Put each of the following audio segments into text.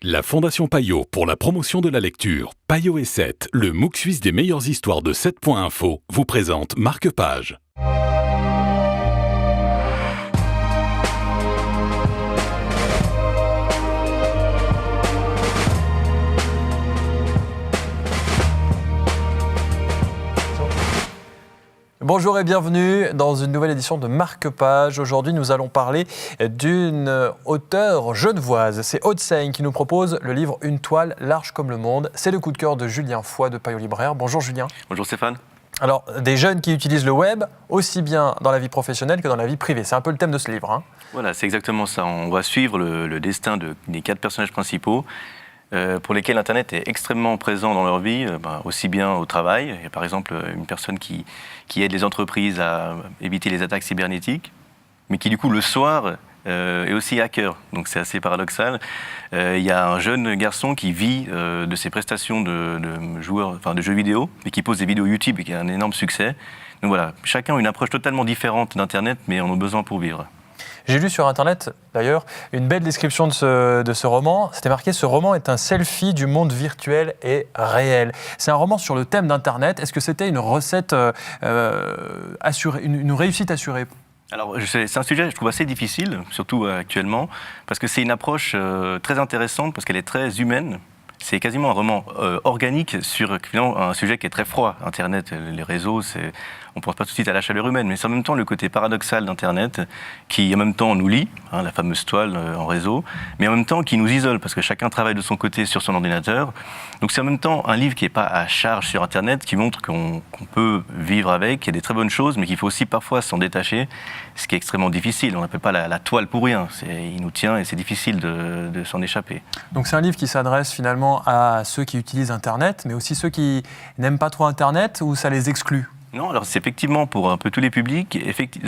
La Fondation Payot pour la promotion de la lecture, Payot et 7, le MOOC suisse des meilleures histoires de 7.info, vous présente Marque-Page. Bonjour et bienvenue dans une nouvelle édition de Marque-Page. Aujourd'hui, nous allons parler d'une auteure genevoise. C'est Aude Seigne qui nous propose le livre Une toile large comme le monde. C'est le coup de cœur de Julien Foy de Payot Libraire. Bonjour Julien. Bonjour Stéphane. Alors, des jeunes qui utilisent le web aussi bien dans la vie professionnelle que dans la vie privée. C'est un peu le thème de ce livre, hein. Voilà, c'est exactement ça. On va suivre le destin des 4 personnages principaux pour lesquels Internet est extrêmement présent dans leur vie, aussi bien au travail. Il y a par exemple une personne qui aide les entreprises à éviter les attaques cybernétiques, mais qui du coup le soir est aussi hacker. Donc c'est assez paradoxal. Il y a un jeune garçon qui vit de ses prestations de jeux vidéo et qui pose des vidéos YouTube et qui a un énorme succès. Donc voilà, chacun a une approche totalement différente d'Internet, mais en a besoin pour vivre. J'ai lu sur Internet, d'ailleurs, une belle description de ce roman. C'était marqué « Ce roman est un selfie du monde virtuel et réel ». C'est un roman sur le thème d'Internet. Est-ce que c'était une recette assurée, une réussite assurée ? Alors, c'est un sujet, je trouve, assez difficile, surtout actuellement, parce que c'est une approche très intéressante, parce qu'elle est très humaine. C'est quasiment un roman organique sur finalement, un sujet qui est très froid. Internet, les réseaux, on ne pense pas tout de suite à la chaleur humaine, mais c'est en même temps le côté paradoxal d'Internet qui en même temps nous lie, la fameuse toile en réseau, mais en même temps qui nous isole, parce que chacun travaille de son côté sur son ordinateur. Donc c'est en même temps un livre qui n'est pas à charge sur Internet, qui montre qu'on peut vivre avec, qu'il y a des très bonnes choses, mais qu'il faut aussi parfois s'en détacher, ce qui est extrêmement difficile. On n'appelle pas la toile pour rien, il nous tient et c'est difficile de s'en échapper. Donc c'est un livre qui s'adresse finalement à ceux qui utilisent Internet, mais aussi ceux qui n'aiment pas trop Internet, ou ça les exclut ? Non, alors c'est effectivement pour un peu tous les publics.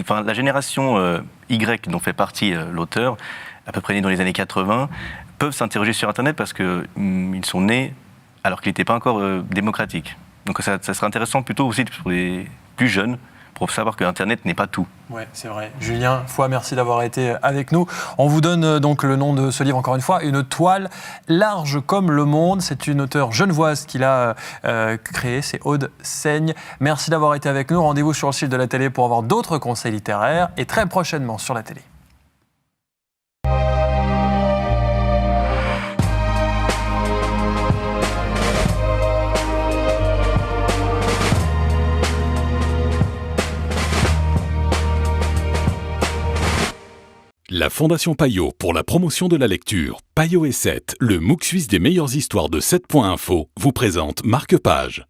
La génération Y dont fait partie l'auteur, à peu près née dans les années 80, peuvent s'interroger sur Internet parce qu'ils sont nés alors qu'il n'était pas encore démocratique. Donc ça serait intéressant plutôt aussi pour les plus jeunes, pour savoir que Internet n'est pas tout. Oui, c'est vrai. Julien Foy, merci d'avoir été avec nous. On vous donne donc le nom de ce livre, encore une fois, Une toile large comme le monde. C'est une auteure genevoise qui l'a créée, c'est Aude Seigne. Merci d'avoir été avec nous. Rendez-vous sur le site de la télé pour avoir d'autres conseils littéraires et très prochainement sur la télé. La Fondation Payot pour la promotion de la lecture, Payot et 7, le MOOC suisse des meilleures histoires de 7.info, vous présente Marque-Page.